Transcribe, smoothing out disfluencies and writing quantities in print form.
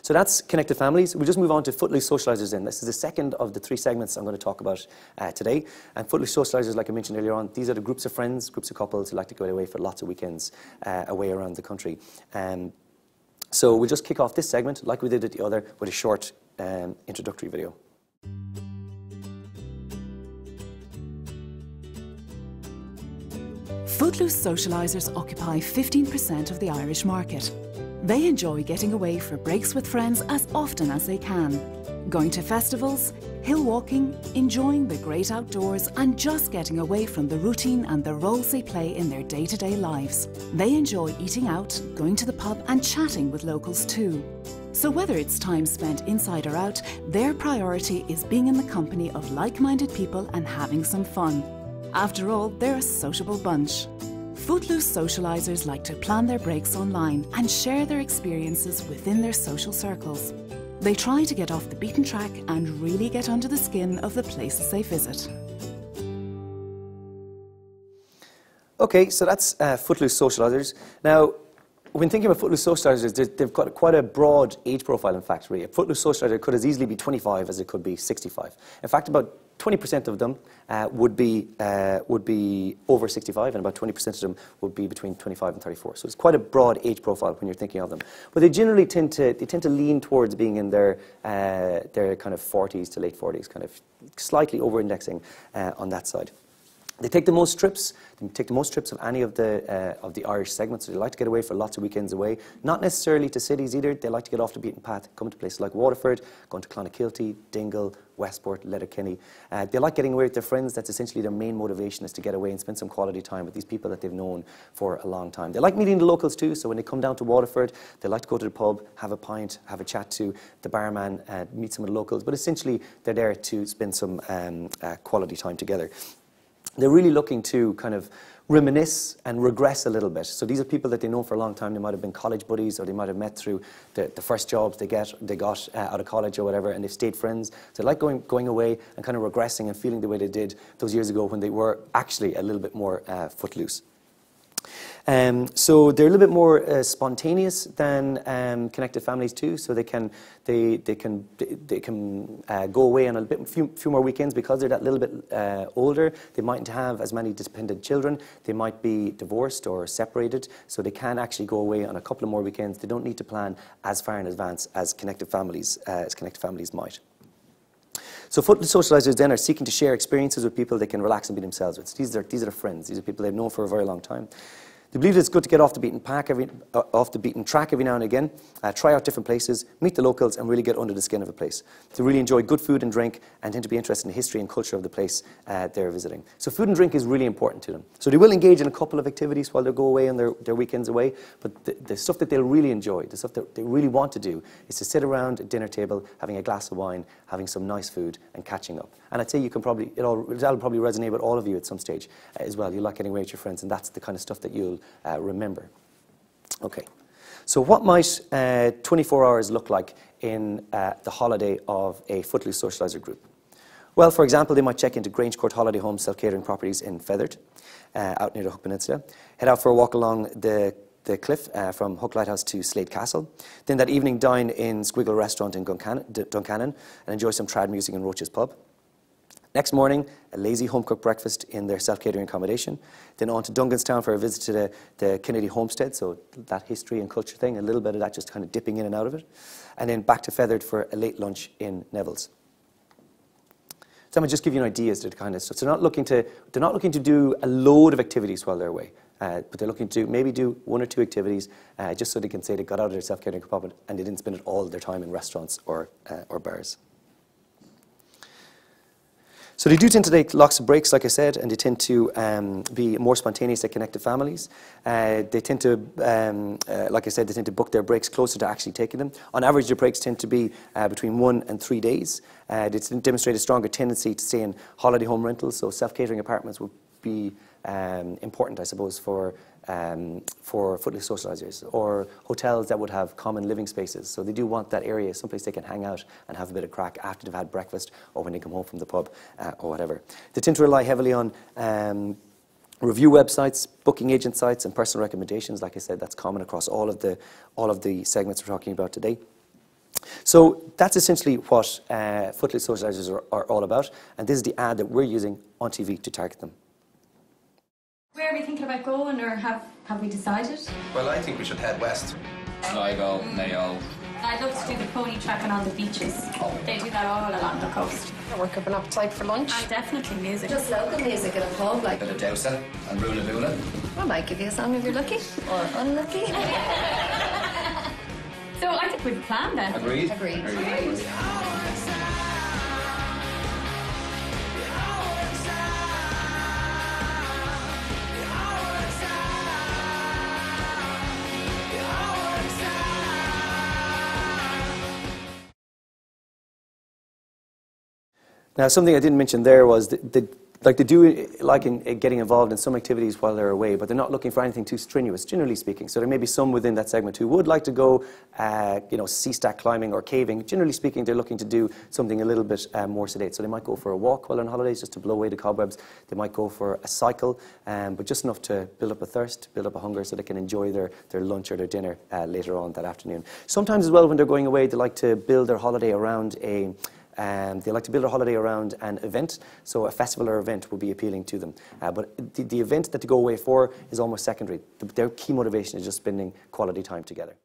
So that's Connected Families. We'll just move on to Footloose Socialisers then. This is the second of the 3 segments I'm going to talk about today. And Footloose Socialisers, like I mentioned earlier on, these are the groups of friends, groups of couples who like to go away for lots of weekends away around the country. So we'll just kick off this segment, like we did at the other, with a short introductory video. Footloose Socialisers occupy 15% of the Irish market. They enjoy getting away for breaks with friends as often as they can, going to festivals, hill walking, enjoying the great outdoors and just getting away from the routine and the roles they play in their day-to-day lives. They enjoy eating out, going to the pub and chatting with locals too. So whether it's time spent inside or out, their priority is being in the company of like-minded people and having some fun. After all, they're a sociable bunch. Footloose Socialisers like to plan their breaks online and share their experiences within their social circles. They try to get off the beaten track and really get under the skin of the places they visit. Okay, so that's Footloose Socialisers. Now, when thinking about Footloose Socialisers, they've got quite a broad age profile, in fact, really. A Footloose Socialiser could as easily be 25 as it could be 65. In fact, about 20% of them would be over 65, and about 20% of them would be between 25 and 34. So it's quite a broad age profile when you're thinking of them. But they generally tend to lean towards being in their kind of 40s to late 40s, kind of slightly over-indexing on that side. They take the most trips. They take the most trips of any of the Irish segments. So they like to get away for lots of weekends away. Not necessarily to cities either. They like to get off the beaten path, come to places like Waterford, going to Clonakilty, Dingle, Westport, Letterkenny. They like getting away with their friends. That's essentially their main motivation, is to get away and spend some quality time with these people that they've known for a long time. They like meeting the locals too. So when they come down to Waterford, they like to go to the pub, have a pint, have a chat to the barman, meet some of the locals. But essentially, they're there to spend some quality time together. They're really looking to kind of reminisce and regress a little bit. So these are people that they know for a long time. They might have been college buddies, or they might have met through the first jobs they got out of college or whatever, and they've stayed friends. So they like going away and kind of regressing and feeling the way they did those years ago when they were actually a little bit more footloose. So they're a little bit more spontaneous than Connected Families too. So they can go away on a few more weekends because they're that little bit older. They mightn't have as many dependent children. They might be divorced or separated. So they can actually go away on a couple of more weekends. They don't need to plan as far in advance as Connected Families might. So Footloose Socialisers then are seeking to share experiences with people they can relax and be themselves with. These are their friends. These are people they've known for a very long time. They believe it's good to get off the beaten track every now and again, try out different places, meet the locals, and really get under the skin of a place. They really enjoy good food and drink and tend to be interested in the history and culture of the place they're visiting. So food and drink is really important to them. So they will engage in a couple of activities while they go away on their weekends away, but the stuff that they'll really enjoy, the stuff that they really want to do, is to sit around a dinner table, having a glass of wine, having some nice food, and catching up. And I'd say that'll probably resonate with all of you at some stage as well. You like getting away with your friends, and that's the kind of stuff that you'll remember. Okay, so what might 24 hours look like in the holiday of a Footloose Socialiser group? Well, for example, they might check into Grange Court Holiday Home self-catering properties in Feathered, out near the Hook Peninsula, head out for a walk along the cliff from Hook Lighthouse to Slade Castle. Then that evening dine in Squiggle Restaurant in Duncannon and enjoy some trad music in Roach's Pub. Next morning, a lazy home-cooked breakfast in their self-catering accommodation. Then on to Dunganstown for a visit to the Kennedy homestead, so that history and culture thing, a little bit of that just kind of dipping in and out of it. And then back to Feathered for a late lunch in Neville's. So I'm going to just give you an idea as to the kind of stuff. So they're not looking to do a load of activities while they're away. But they're looking to maybe do 1 or 2 activities just so they can say they got out of their self-catering compartment and they didn't spend all their time in restaurants or bars. So they do tend to take lots of breaks, like I said, and they tend to be more spontaneous than Connected Families. They tend to, like I said, they tend to book their breaks closer to actually taking them. On average, their breaks tend to be between 1 and 3 days. They demonstrate a stronger tendency to stay in holiday home rentals, so self-catering apartments would be important, I suppose, for Footloose Socialisers, or hotels that would have common living spaces. So they do want that area, someplace they can hang out and have a bit of crack after they've had breakfast or when they come home from the pub or whatever. They tend to rely heavily on review websites, booking agent sites, and personal recommendations. Like I said, that's common across all of the segments we're talking about today. So that's essentially what Footloose Socialisers are all about, and this is the ad that we're using on TV to target them. Where are we thinking about going, or have we decided? Well, I think we should head west. Sligo, Mayo. I'd love to do the pony tracking on the beaches. They do that all along the coast. Work up an appetite for lunch. Definitely music. Just local music at a pub, like. Bit of Dowsa and Rula Bula. I might give you a song if you're lucky or unlucky. So I think we've planned then. Agreed? Agreed. Now, something I didn't mention there was they do like getting involved in some activities while they're away, but they're not looking for anything too strenuous, generally speaking. So there may be some within that segment who would like to go, sea stack climbing or caving. Generally speaking, they're looking to do something a little bit more sedate. So they might go for a walk while on holidays just to blow away the cobwebs. They might go for a cycle, but just enough to build up a thirst, build up a hunger, so they can enjoy their lunch or their dinner later on that afternoon. Sometimes as well, when they're going away, they like to build their holiday around an event, so a festival or event will be appealing to them. But the event that they go away for is almost secondary. Their key motivation is just spending quality time together.